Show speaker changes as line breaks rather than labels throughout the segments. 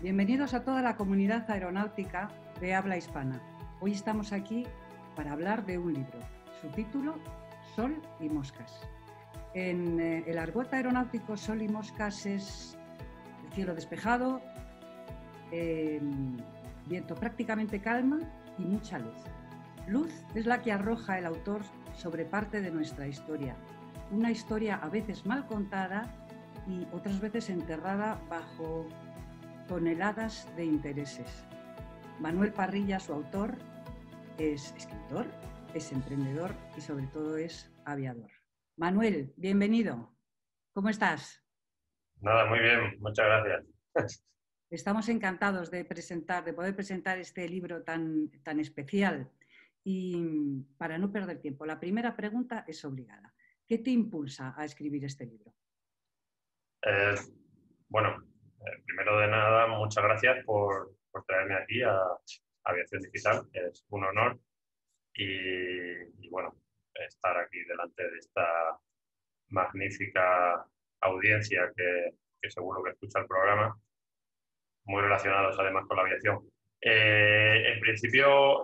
Bienvenidos a toda la comunidad aeronáutica de habla hispana. Hoy estamos aquí para hablar de un libro. Su título, Sol y Moscas. En el argot aeronáutico, Sol y Moscas es el cielo despejado, viento prácticamente calma y mucha luz. Luz es la que arroja el autor sobre parte de nuestra historia. Una historia a veces mal contada y otras veces enterrada bajo toneladas de intereses. Manuel Parrilla, su autor, es escritor, es emprendedor y sobre todo es aviador. Manuel, bienvenido. ¿Cómo estás?
Nada, muy bien, muchas gracias.
Estamos encantados de poder presentar este libro tan especial. Y para no perder tiempo, la primera pregunta es obligada. ¿Qué te impulsa a escribir este libro?
Bueno, primero de nada, muchas gracias por traerme aquí a Aviación Digital. Es un honor y bueno, estar aquí delante de esta magnífica audiencia que seguro que escucha el programa, muy relacionados además con la aviación. En principio,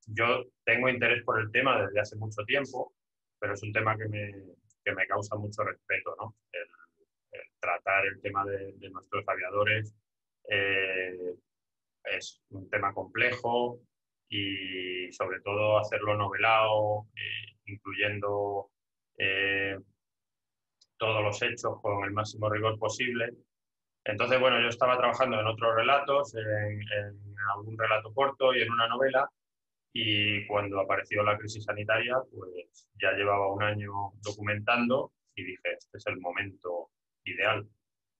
yo tengo interés por el tema desde hace mucho tiempo, pero es un tema que me causa mucho respeto, ¿no? El tratar el tema de nuestros aviadores es un tema complejo y sobre todo hacerlo novelado, incluyendo todos los hechos con el máximo rigor posible. Entonces, bueno, yo estaba trabajando en otros relatos, en algún relato corto y en una novela, y cuando apareció la crisis sanitaria, pues ya llevaba un año documentando y dije, este es el momento ideal.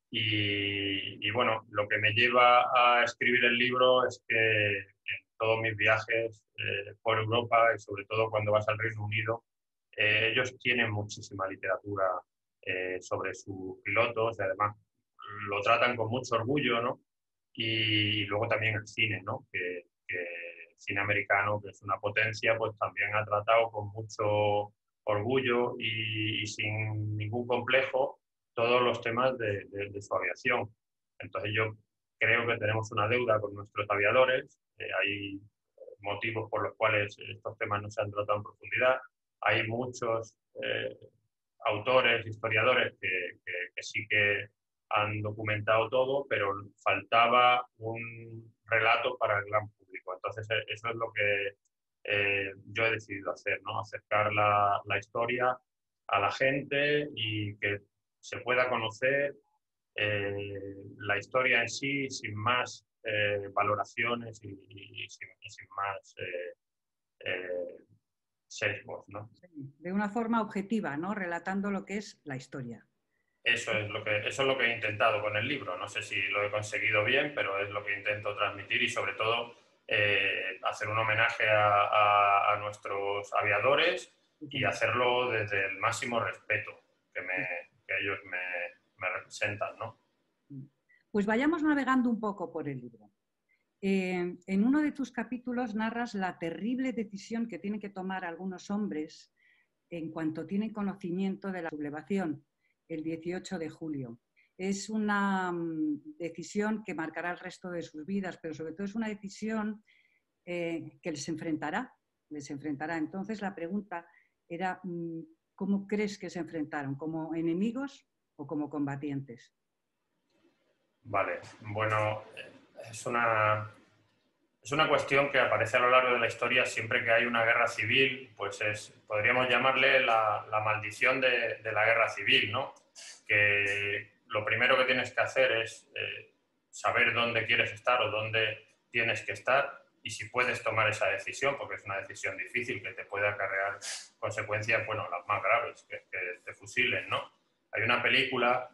Y bueno, lo que me lleva a escribir el libro es que en todos mis viajes por Europa y sobre todo cuando vas al Reino Unido, ellos tienen muchísima literatura sobre sus pilotos y además lo tratan con mucho orgullo, ¿no? Y luego también el cine, ¿no? Que el cine americano, que es una potencia, pues también ha tratado con mucho orgullo y sin ningún complejo todos los temas de su aviación. Entonces yo creo que tenemos una deuda con nuestros aviadores, hay motivos por los cuales estos temas no se han tratado en profundidad, hay muchos autores, historiadores que sí que han documentado todo, pero faltaba un relato para el gran público. Entonces, eso es lo que yo he decidido hacer, ¿no? Acercar la historia a la gente y que se pueda conocer la historia en sí sin más valoraciones y sin más sesgos, ¿no?
De una forma objetiva, ¿no? Relatando lo que es la historia.
Eso es lo que he intentado con el libro. No sé si lo he conseguido bien, pero es lo que intento transmitir y sobre todo hacer un homenaje a nuestros aviadores y hacerlo desde el máximo respeto que ellos me representan, ¿no?
Pues vayamos navegando un poco por el libro. En uno de tus capítulos narras la terrible decisión que tienen que tomar algunos hombres en cuanto tienen conocimiento de la sublevación, el 18 de julio. Es una decisión que marcará el resto de sus vidas, pero sobre todo es una decisión que les enfrentará. Entonces la pregunta era, ¿cómo crees que se enfrentaron? ¿Como enemigos o como combatientes?
Vale, bueno, es una, es una cuestión que aparece a lo largo de la historia siempre que hay una guerra civil, pues podríamos llamarle la maldición de la guerra civil, ¿no? Que lo primero que tienes que hacer es saber dónde quieres estar o dónde tienes que estar y si puedes tomar esa decisión, porque es una decisión difícil que te puede acarrear consecuencias, bueno, las más graves, que te fusilen, ¿no? Hay una película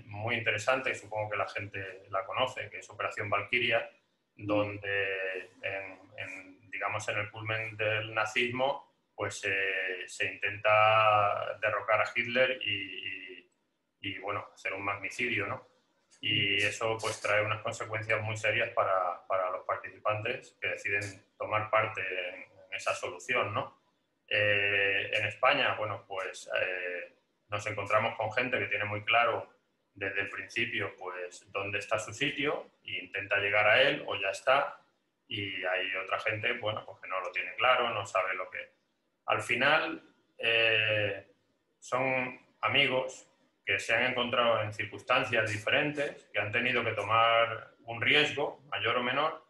muy interesante, y supongo que la gente la conoce, que es Operación Valquiria, donde digamos, en el culmen del nazismo pues se intenta derrocar a Hitler y bueno, hacer un magnicidio, ¿no? Y eso pues trae unas consecuencias muy serias para los participantes que deciden tomar parte en esa solución, ¿no? En España, bueno, pues nos encontramos con gente que tiene muy claro desde el principio pues dónde está su sitio e intenta llegar a él o ya está, y hay otra gente, bueno, pues que no lo tiene claro, no sabe lo que... Al final son amigos que se han encontrado en circunstancias diferentes, que han tenido que tomar un riesgo, mayor o menor,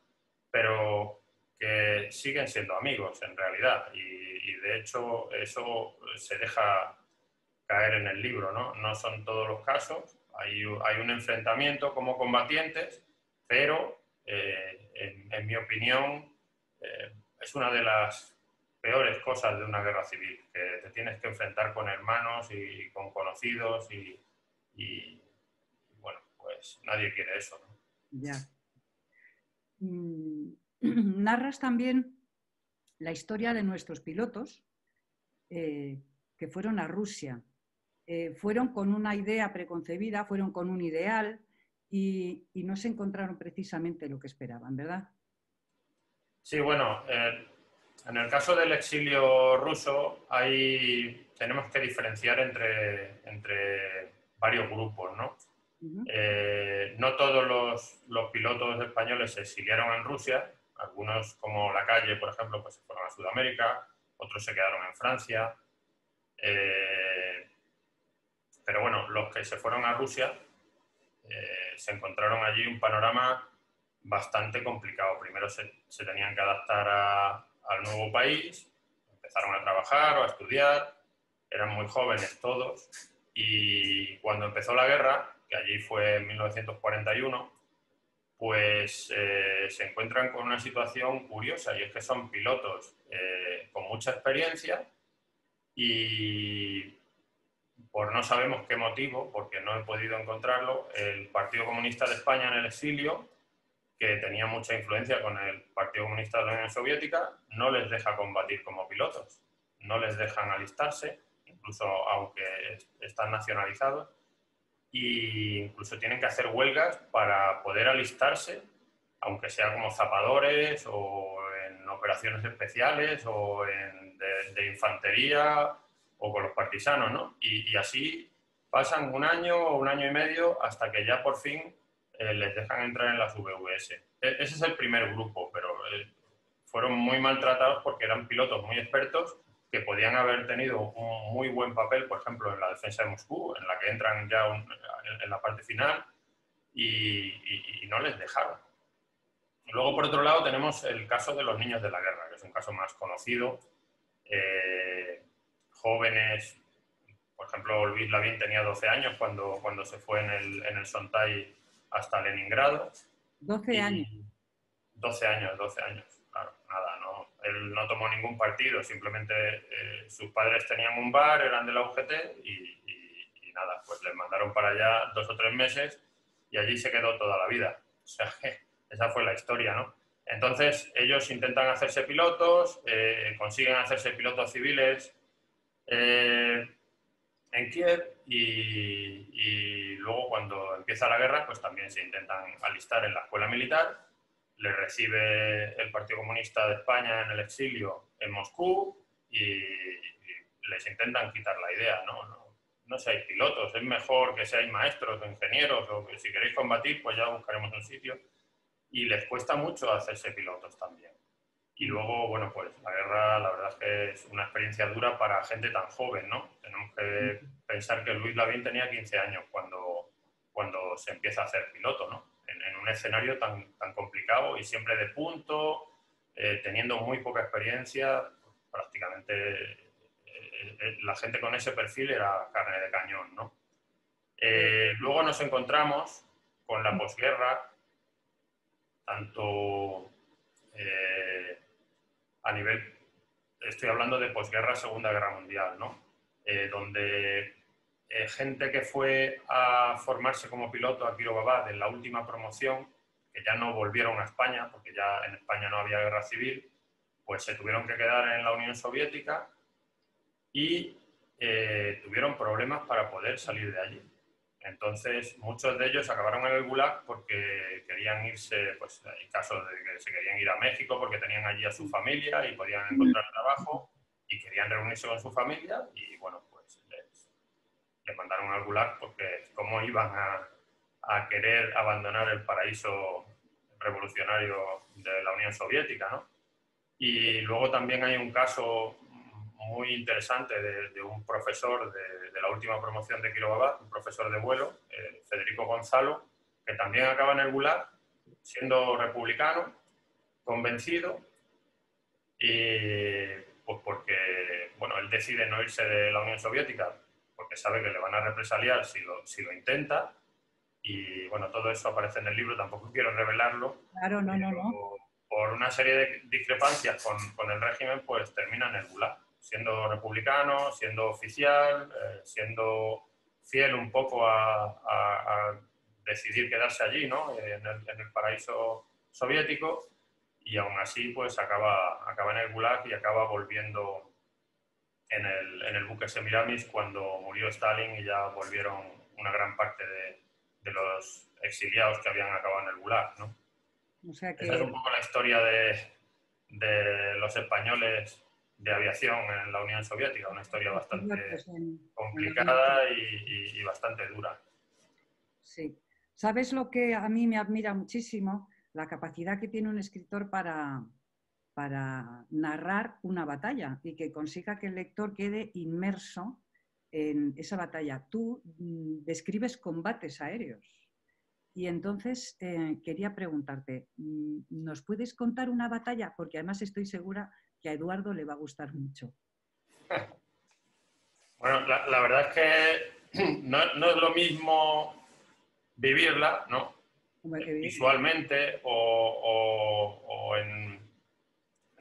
pero que siguen siendo amigos en realidad. Y de hecho eso se deja caer en el libro, ¿no? No son todos los casos, hay un enfrentamiento como combatientes, pero en mi opinión es una de las peores cosas de una guerra civil, que te tienes que enfrentar con hermanos y con conocidos y bueno, pues nadie quiere eso, ¿no?
Ya. Narras también la historia de nuestros pilotos que fueron a Rusia. Fueron con una idea preconcebida, fueron con un ideal y no se encontraron precisamente lo que esperaban, ¿verdad?
Sí, bueno, en el caso del exilio ruso tenemos que diferenciar entre varios grupos, ¿no? No todos los pilotos españoles se exiliaron en Rusia, algunos como Lacalle, por ejemplo, pues se fueron a Sudamérica, otros se quedaron en Francia, pero bueno, los que se fueron a Rusia se encontraron allí un panorama bastante complicado. Primero se tenían que adaptar al nuevo país, empezaron a trabajar o a estudiar, eran muy jóvenes todos, y cuando empezó la guerra, que allí fue en 1941, pues se encuentran con una situación curiosa, y es que son pilotos con mucha experiencia y por no sabemos qué motivo, porque no he podido encontrarlo, el Partido Comunista de España en el exilio, que tenía mucha influencia con el Partido Comunista de la Unión Soviética, no les deja combatir como pilotos, no les dejan alistarse, incluso aunque están nacionalizados, e incluso tienen que hacer huelgas para poder alistarse, aunque sea como zapadores o en operaciones especiales o de infantería o con los partisanos, ¿no? Y así pasan un año o un año y medio hasta que ya por fin les dejan entrar en las VVS. Ese es el primer grupo, pero fueron muy maltratados porque eran pilotos muy expertos que podían haber tenido un muy buen papel, por ejemplo, en la defensa de Moscú, en la que entran ya en la parte final, y no les dejaron. Luego, por otro lado, tenemos el caso de los niños de la guerra, que es un caso más conocido. Jóvenes, por ejemplo, Luis Lavín tenía 12 años cuando se fue en el Sontai hasta Leningrado.
12 años.
Y 12 años, claro, nada, no, él no tomó ningún partido, simplemente sus padres tenían un bar, eran de la UGT y nada, pues les mandaron para allá 2 o 3 meses y allí se quedó toda la vida. O sea, esa fue la historia, ¿no? Entonces, ellos intentan hacerse pilotos, consiguen hacerse pilotos civiles en Kiev y luego cuando empieza la guerra, pues también se intentan alistar en la escuela militar. Les recibe el Partido Comunista de España en el exilio en Moscú y les intentan quitar la idea, no seáis pilotos, es mejor que seáis maestros o ingenieros o que si queréis combatir, pues ya buscaremos un sitio. Y les cuesta mucho hacerse pilotos también. Y luego, bueno, pues la guerra, la verdad es que es una experiencia dura para gente tan joven, ¿no? Tenemos que pensar que Luis Lavín tenía 15 años cuando se empieza a hacer piloto, ¿no? En un escenario tan complicado y siempre de punto, teniendo muy poca experiencia, pues, prácticamente la gente con ese perfil era carne de cañón, ¿no? Luego nos encontramos con la posguerra, tanto a nivel, estoy hablando de posguerra, Segunda Guerra Mundial, ¿no? Donde gente que fue a formarse como piloto a Kiribati en la última promoción, que ya no volvieron a España, porque ya en España no había guerra civil, pues se tuvieron que quedar en la Unión Soviética y tuvieron problemas para poder salir de allí. Entonces, muchos de ellos acabaron en el Gulag porque querían irse, pues hay casos de que se querían ir a México porque tenían allí a su familia y podían encontrar trabajo y querían reunirse con su familia y, bueno, pues le mandaron al Gulag porque cómo iban a querer abandonar el paraíso revolucionario de la Unión Soviética, ¿no? Y luego también hay un caso muy interesante de un profesor de la última promoción de Quiroga, un profesor de vuelo, Federico Gonzalo, que también acaba en el Gulag, siendo republicano, convencido, y pues porque, bueno, él decide no irse de la Unión Soviética porque sabe que le van a represaliar si lo intenta, y bueno, todo eso aparece en el libro, tampoco quiero revelarlo,
Claro, no, no, no.
pero por una serie de discrepancias con el régimen, pues termina en el Gulag, siendo republicano, siendo oficial, siendo fiel un poco a decidir quedarse allí, ¿no? En el paraíso soviético, y aún así pues acaba en el Gulag y acaba volviendo en el buque Semiramis cuando murió Stalin, y ya volvieron una gran parte de los exiliados que habían acabado en el Gulag, ¿no?
O sea
Esa es
que
un poco la historia de los españoles de aviación en la Unión Soviética, una historia bastante
pues, en la Unión
complicada
Soviética.
y bastante dura.
Sí. ¿Sabes lo que a mí me admira muchísimo? La capacidad que tiene un escritor para narrar una batalla y que consiga que el lector quede inmerso en esa batalla. Tú describes combates aéreos y entonces quería preguntarte, ¿nos puedes contar una batalla? Porque además estoy segura que a Eduardo le va a gustar mucho.
Bueno, la verdad es que no es lo mismo vivirla, ¿no? Visualmente o en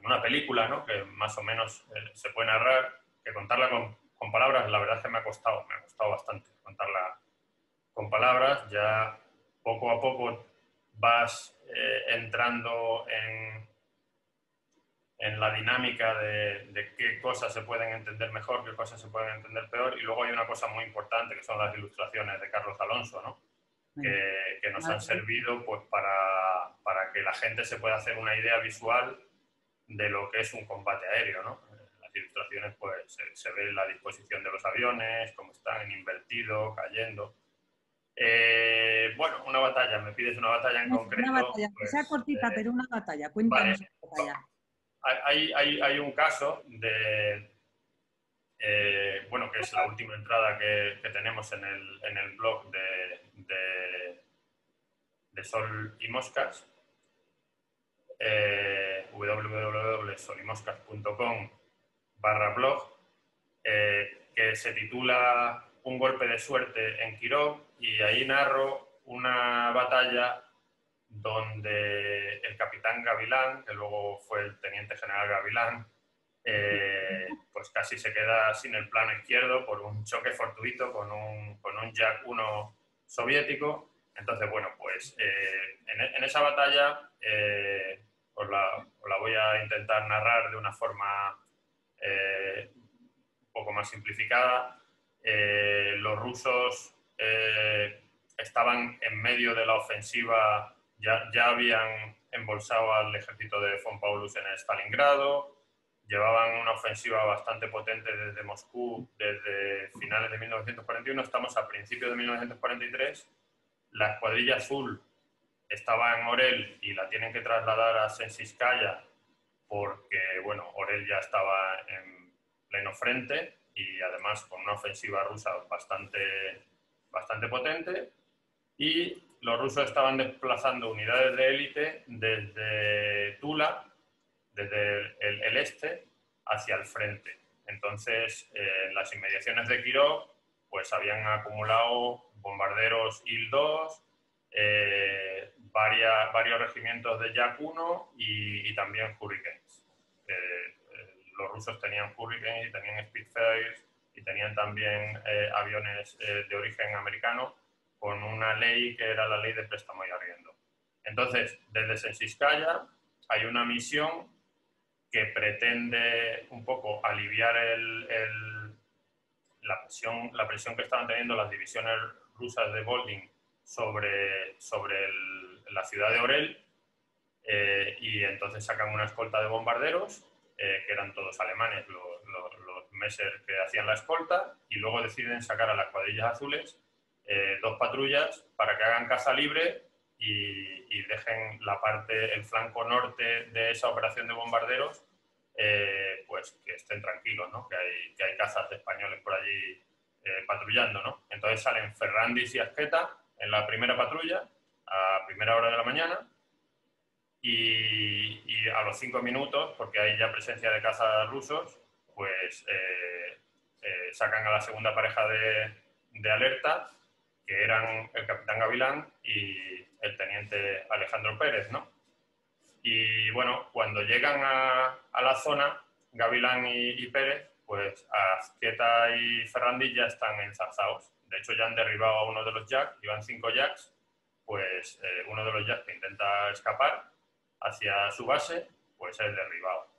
una película, ¿no? Que más o menos se puede narrar, que contarla con palabras. La verdad es que me ha costado bastante contarla con palabras. Ya poco a poco vas entrando en la dinámica de qué cosas se pueden entender mejor, qué cosas se pueden entender peor, y luego hay una cosa muy importante que son las ilustraciones de Carlos Alonso, ¿no? Que nos han servido pues, para que la gente se pueda hacer una idea visual de lo que es un combate aéreo, ¿no? En las ilustraciones pues, se ve la disposición de los aviones, cómo están en invertido, cayendo. Bueno, una batalla, me pides una batalla en
Una
concreto,
batalla, que sea
pues
cortita, pero una batalla.
vale.
Cuéntanos una batalla.
Hay un caso bueno, que es la última entrada que tenemos en el blog de Sol y Moscas, www.solimoscas.com/blog, que se titula Un golpe de suerte en Quirón, y ahí narro una batalla donde el capitán Gavilán, que luego fue el teniente general Gavilán, pues casi se queda sin el plano izquierdo por un choque fortuito con un Yak 1 soviético. Entonces, bueno, pues en esa batalla os la voy a intentar narrar de una forma un poco más simplificada. Los rusos estaban en medio de la ofensiva, ya habían embolsado al ejército de von Paulus en Stalingrado, llevaban una ofensiva bastante potente desde Moscú desde finales de 1941, estamos a principios de 1943, la escuadrilla azul estaba en Orel y la tienen que trasladar a Sensiskaya porque, bueno, Orel ya estaba en pleno frente y además con una ofensiva rusa bastante potente, y los rusos estaban desplazando unidades de élite desde Tula, desde el este, hacia el frente. Entonces, en las inmediaciones de Kirov, pues habían acumulado bombarderos Il-2, varios regimientos de Yak 1 y también Hurricanes. Los rusos tenían Hurricanes y tenían Spitfires y tenían también aviones de origen americano, con una ley que era la ley de préstamo y arriendo. Entonces, desde Sensiskaya hay una misión que pretende un poco aliviar la presión que estaban teniendo las divisiones rusas de Boldin sobre la ciudad de Orel, y entonces sacan una escolta de bombarderos, que eran todos alemanes, los Messer que hacían la escolta, y luego deciden sacar a las cuadrillas azules 2 patrullas para que hagan caza libre y dejen la parte, el flanco norte de esa operación de bombarderos, pues que estén tranquilos, ¿no? Que hay cazas españoles por allí patrullando, ¿no? Entonces salen Ferrandis y Azqueta en la primera patrulla a primera hora de la mañana, y a los 5 minutos, porque hay ya presencia de cazas rusos, pues sacan a la segunda pareja de alerta, que eran el capitán Gavilán y el teniente Alejandro Pérez, ¿no? Y bueno, cuando llegan a la zona, Gavilán y Pérez, pues Azqueta y Ferrandis ya están enzarzados. De hecho, ya han derribado a uno de los jacks, iban 5 jacks, pues uno de los jacks que intenta escapar hacia su base, pues es derribado.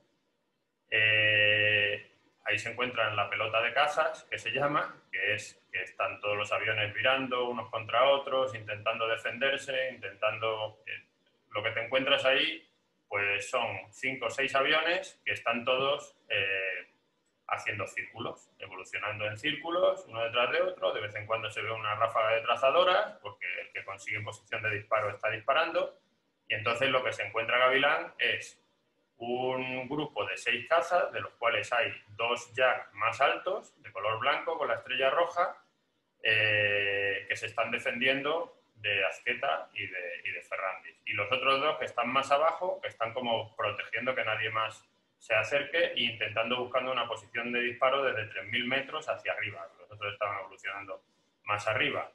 Ahí se encuentran la pelota de cazas, que se llama, que es que están todos los aviones virando unos contra otros, intentando defenderse, intentando... lo que te encuentras ahí, pues son 5 o 6 aviones que están todos haciendo círculos, evolucionando en círculos, uno detrás de otro. De vez en cuando se ve una ráfaga de trazadoras, porque el que consigue posición de disparo está disparando. Y entonces lo que se encuentra Gavilán es un grupo de 6 cazas, de los cuales hay 2 Jack más altos, de color blanco, con la estrella roja, que se están defendiendo de Azqueta y de Ferrandis. Y los otros 2 que están más abajo, que están como protegiendo que nadie más se acerque e intentando buscando una posición de disparo desde 3.000 metros hacia arriba. Los otros estaban evolucionando más arriba.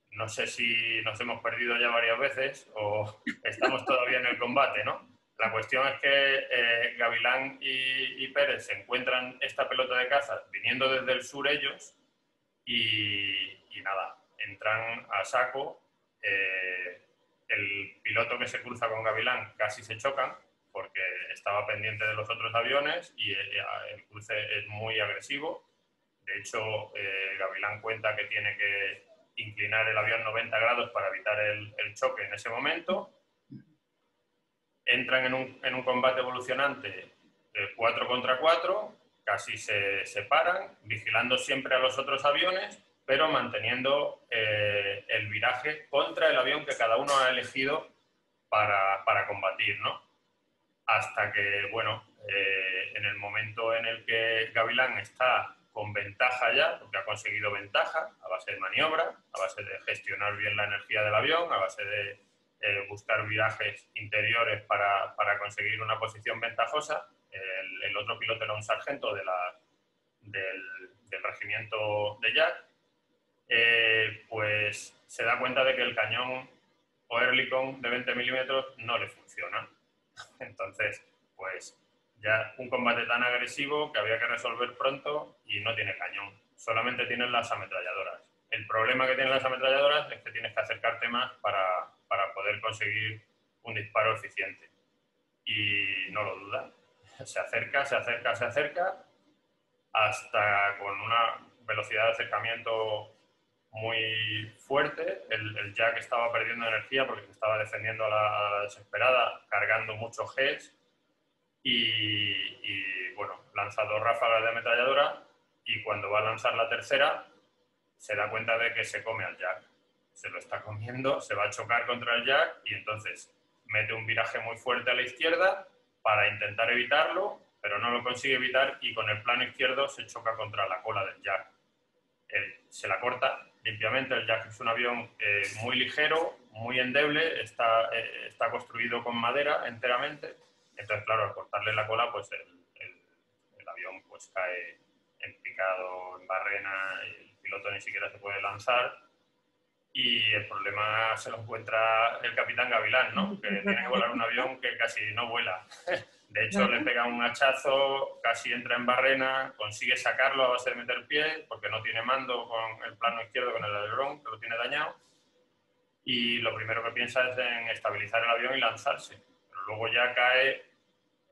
No sé si nos hemos perdido ya varias veces o estamos todavía en el combate, ¿no? La cuestión es que Gavilán y Pérez se encuentran esta pelota de caza viniendo desde el sur ellos y nada, entran a saco. El piloto que se cruza con Gavilán casi se chocan porque estaba pendiente de los otros aviones y el cruce es muy agresivo. De hecho, Gavilán cuenta que tiene que inclinar el avión 90 grados para evitar el choque en ese momento. Entran en un combate evolucionante 4 contra 4, casi se separan, vigilando siempre a los otros aviones, pero manteniendo el viraje contra el avión que cada uno ha elegido para combatir, ¿no? Hasta que, bueno, en el momento en el que Gavilán está con ventaja ya, porque ha conseguido ventaja a base de maniobra, a base de gestionar bien la energía del avión, a base de buscar virajes interiores para conseguir una posición ventajosa. El otro piloto era un sargento del regimiento de Jack, pues se da cuenta de que el cañón Oerlikon de 20 milímetros no le funciona. Entonces, pues ya un combate tan agresivo que había que resolver pronto y no tiene cañón, solamente tienen las ametralladoras. El problema que tienen las ametralladoras es que tienes que acercarte más para poder conseguir un disparo eficiente. Y no lo duda, se acerca, se acerca, se acerca, hasta con una velocidad de acercamiento muy fuerte. El Jack estaba perdiendo energía porque se estaba defendiendo a la desesperada, cargando muchos Gs y bueno, lanza 2 ráfagas de ametralladora y cuando va a lanzar la tercera se da cuenta de que se come al Jack. Se lo está comiendo, se va a chocar contra el Jack y entonces mete un viraje muy fuerte a la izquierda para intentar evitarlo, pero no lo consigue evitar y con el plano izquierdo se choca contra la cola del Jack. Se la corta limpiamente. El Jack es un avión muy ligero, muy endeble, está construido con madera enteramente. Entonces, claro, al cortarle la cola, pues el avión pues cae en picado, en barrena, y el piloto ni siquiera se puede lanzar. Y el problema se lo encuentra el capitán Gavilán, ¿no? Que tiene que volar un avión que casi no vuela. De hecho, le pega un hachazo, casi entra en barrena, consigue sacarlo a base de meter pie, porque no tiene mando con el plano izquierdo, con el alerón, que lo tiene dañado. Y lo primero que piensa es en estabilizar el avión y lanzarse. Pero luego ya cae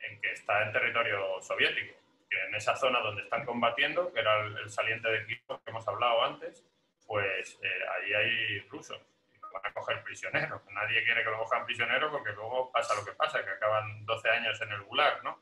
en que está en territorio soviético, que en esa zona donde están combatiendo, que era el saliente de Kiev que hemos hablado antes, pues ahí hay rusos y lo van a coger prisioneros. Nadie quiere que lo cojan prisionero porque luego pasa lo que pasa, que acaban 12 años en el Gulag, ¿no?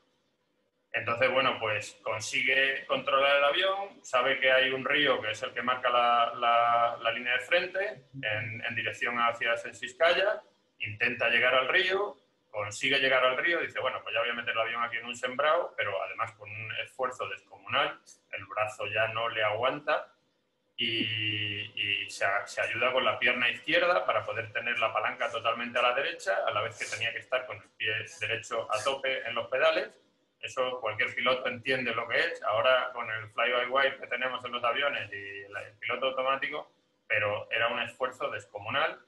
Entonces, bueno, pues consigue controlar el avión, sabe que hay un río que es el que marca la línea de frente en dirección hacia Sensiskaya, intenta llegar al río, consigue llegar al río, dice, bueno, pues ya voy a meter el avión aquí en un sembrado, pero además con un esfuerzo descomunal, el brazo ya no le aguanta y se ayuda con la pierna izquierda para poder tener la palanca totalmente a la derecha, a la vez que tenía que estar con el pie derecho a tope en los pedales. Eso cualquier piloto entiende lo que es. Ahora con el fly-by-wire que tenemos en los aviones y el piloto automático, pero era un esfuerzo descomunal.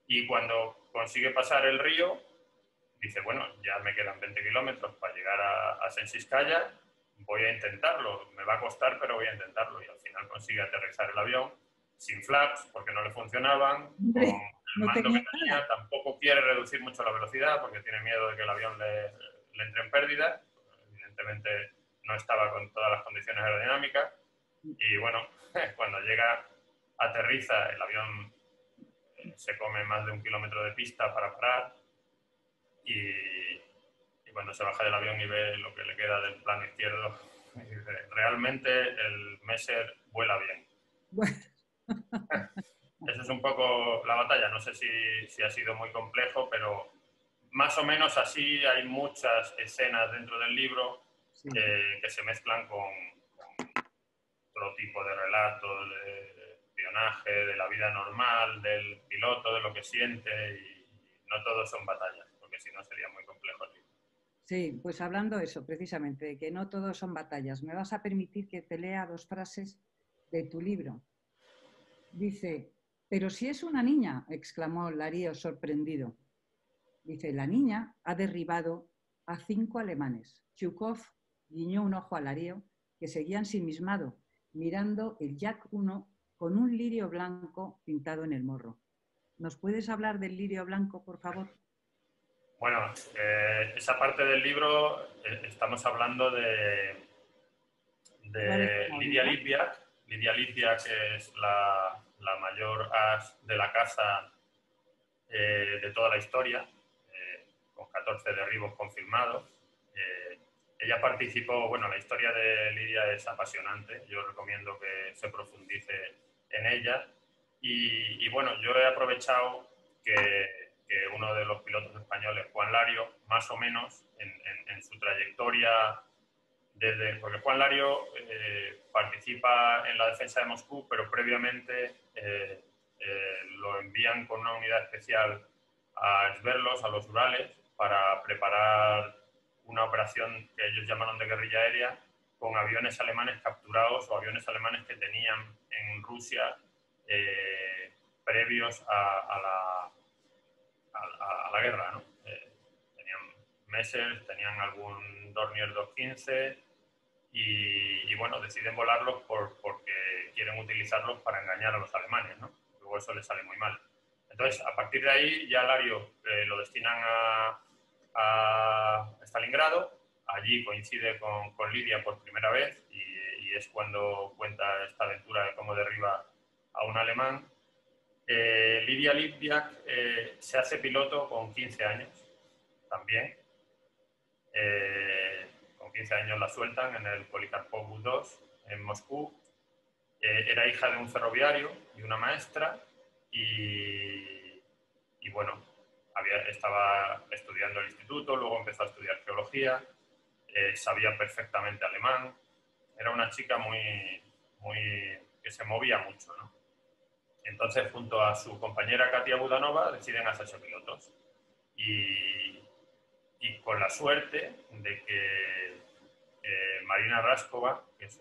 Y cuando consigue pasar el río, dice, bueno, ya me quedan 20 kilómetros para llegar a Sensiskaya, voy a intentarlo, me va a costar, pero voy a intentarlo. Y al final consigue aterrizar el avión sin flaps, porque no le funcionaban, con
Hombre,
el
no
mando que
tenía
tenía,
nada.
tampoco quiere reducir mucho la velocidad, porque tiene miedo de que el avión le entre en pérdida. Evidentemente no estaba con todas las condiciones aerodinámicas. Y bueno, cuando llega, aterriza, el avión se come más de 1 kilómetro de pista para parar, y cuando se baja del avión y ve lo que le queda del plano izquierdo, dice, realmente el Messer vuela bien.
Bueno,
Esa es un poco la batalla. No sé si ha sido muy complejo, pero más o menos así. Hay muchas escenas dentro del libro
sí.
que se mezclan con otro tipo de relatos, de espionaje, de la vida normal, del piloto, de lo que siente, y no todos son batallas, porque si no sería muy complejo el libro.
Sí, pues hablando de eso, precisamente, de que no todos son batallas, me vas a permitir que te lea 2 frases de tu libro. Dice, pero si es una niña, exclamó Larío sorprendido. Dice, la niña ha derribado a 5 alemanes. Chukov guiñó un ojo a Larío, que seguía ensimismado, mirando el Yak 1 con un lirio blanco pintado en el morro. ¿Nos puedes hablar del lirio blanco, por favor?
Bueno, esa parte del libro estamos hablando
¿Cuál es
de
la
Lidia
unidad?
Lippiac. Lidia Lippiac es la mayor as de la caza de toda la historia, con 14 derribos confirmados. Eh, ella participó, bueno, la historia de Lidia es apasionante, yo recomiendo que se profundice en ella. Y bueno, yo he aprovechado que uno de los pilotos españoles, Juan Lario, más o menos en su trayectoria, porque Juan Lario participa en la defensa de Moscú, pero previamente lo envían con una unidad especial a Sverdlovsk, a los Urales, para preparar una operación que ellos llamaron de guerrilla aérea con aviones alemanes capturados o aviones alemanes que tenían en Rusia previos a la guerra, ¿no? Tenían Messer, tenían algún Dornier 215 y bueno, deciden volarlos porque quieren utilizarlos para engañar a los alemanes, ¿no? Luego eso les sale muy mal. Entonces, a partir de ahí, ya Lario lo destinan a Stalingrado. Allí coincide con Lidia por primera vez y es cuando cuenta esta aventura de cómo derriba a un alemán. Lidia Lippiac se hace piloto con 15 años también. Con 15 años la sueltan en el Polikarpov 2 en Moscú. Era hija de un ferroviario y una maestra y bueno, estaba estudiando el instituto, luego empezó a estudiar geología, sabía perfectamente alemán. Era una chica que se movía mucho, ¿no? Entonces, junto a su compañera Katia Budanova, deciden hacerse pilotos. Y con la suerte de que Marina Raskova, que es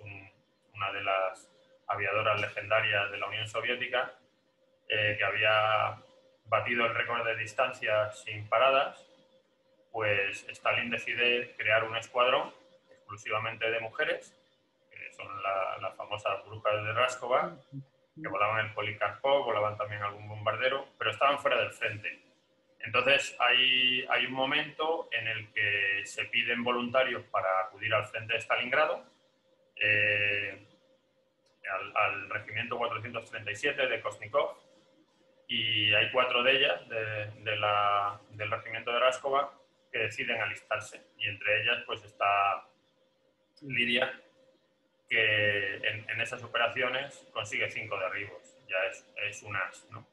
una de las aviadoras legendarias de la Unión Soviética, que había batido el récord de distancia sin paradas, pues Stalin decide crear un escuadrón exclusivamente de mujeres, que son las famosas brujas de Raskova, que volaban el Polikarpov, volaban también algún bombardero, pero estaban fuera del frente. Entonces hay un momento en el que se piden voluntarios para acudir al frente de Stalingrado, al regimiento 437 de Koznikov, y hay 4 de ellas del regimiento de Raskova que deciden alistarse, y entre ellas pues está Lidia, que en esas operaciones consigue 5 derribos, ya es un as, ¿no?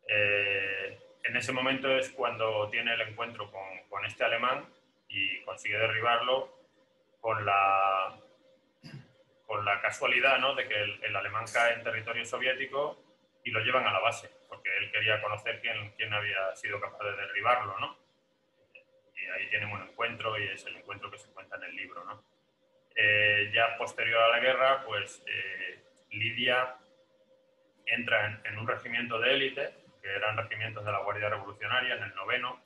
En ese momento es cuando tiene el encuentro con este alemán y consigue derribarlo con la casualidad, ¿no?, de que el alemán cae en territorio soviético y lo llevan a la base, porque él quería conocer quién había sido capaz de derribarlo, ¿no? Y ahí tienen un encuentro y es el encuentro que se cuenta en el libro, ¿no? Ya posterior a la guerra, pues Lidia entra en un regimiento de élite, que eran regimientos de la Guardia Revolucionaria, en el 9º,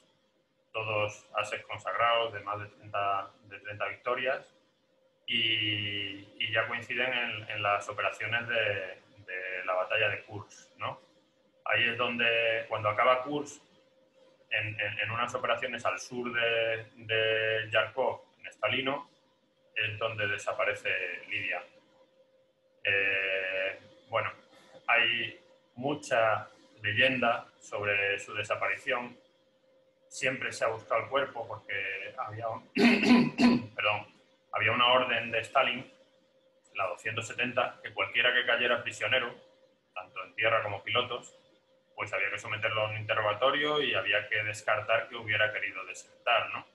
todos ases consagrados de más de 30 victorias, y ya coinciden en las operaciones de la batalla de Kursk, ¿no? Ahí es donde, cuando acaba Kursk, en unas operaciones al sur de Yarkov, en Stalino, es donde desaparece Lidia. Bueno, hay mucha leyenda sobre su desaparición. Siempre se ha buscado el cuerpo porque había había una orden de Stalin, la 270, que cualquiera que cayera prisionero, tanto en tierra como pilotos, pues había que someterlo a un interrogatorio y había que descartar que hubiera querido desertar, ¿no?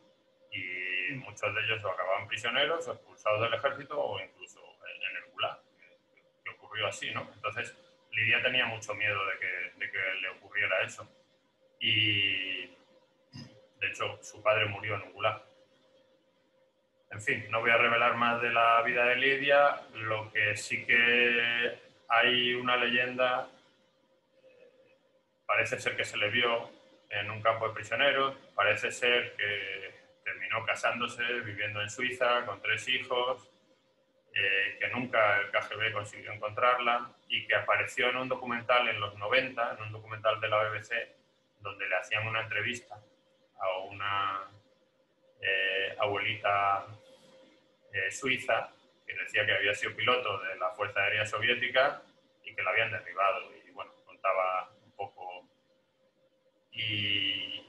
Y muchos de ellos o acababan prisioneros o expulsados del ejército o incluso en el Gulag, que ocurrió así, ¿no? Entonces, Lidia tenía mucho miedo de que le ocurriera eso. Y, de hecho, su padre murió en un Gulag. En fin, no voy a revelar más de la vida de Lidia. Lo que sí que hay una leyenda, parece ser que se le vio en un campo de prisioneros, parece ser que terminó casándose, viviendo en Suiza, con 3 hijos, que nunca el KGB consiguió encontrarla y que apareció en un documental en los 90, en un documental de la BBC, donde le hacían una entrevista a una abuelita suiza que decía que había sido piloto de la Fuerza Aérea Soviética y que la habían derribado. Y bueno, contaba un poco. Y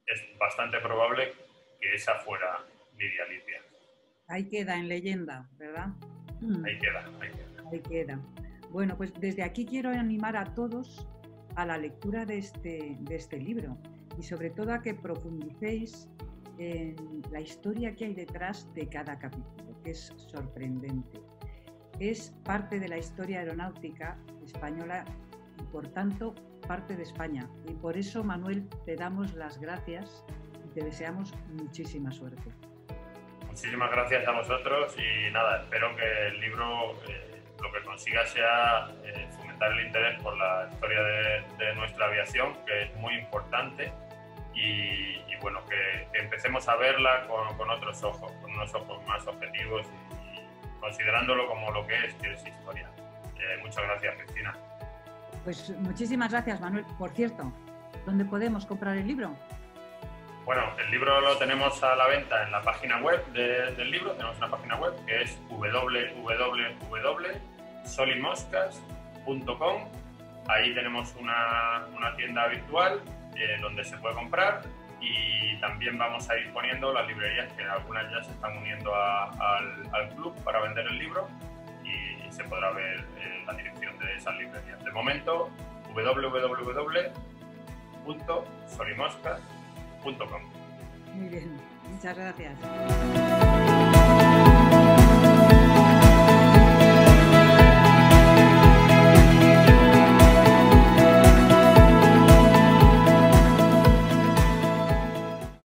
es bastante probable que esa fuera Lidia Lipia.
Ahí queda en leyenda, ¿verdad?
Ahí queda.
Ahí queda. Bueno, pues desde aquí quiero animar a todos a la lectura de este libro y sobre todo a que profundicéis en la historia que hay detrás de cada capítulo, que es sorprendente. Es parte de la historia aeronáutica española y, por tanto, parte de España. Y por eso, Manuel, te damos las gracias y te deseamos muchísima suerte.
Muchísimas gracias a vosotros y nada, espero que el libro lo que consiga sea fomentar el interés por la historia de nuestra aviación, que es muy importante, y bueno, que empecemos a verla con otros ojos, con unos ojos más objetivos y considerándolo como lo que es historia. Muchas gracias, Cristina.
Pues muchísimas gracias, Manuel. Por cierto, ¿dónde podemos comprar el libro?
Bueno, el libro lo tenemos a la venta en la página web del libro. Tenemos una página web que es www.solimoscas.com. Ahí tenemos una tienda virtual donde se puede comprar, y también vamos a ir poniendo las librerías, que algunas ya se están uniendo al club para vender el libro, y se podrá ver la dirección de esas librerías. De momento, www.solimoscas.com.
Muy bien, muchas gracias.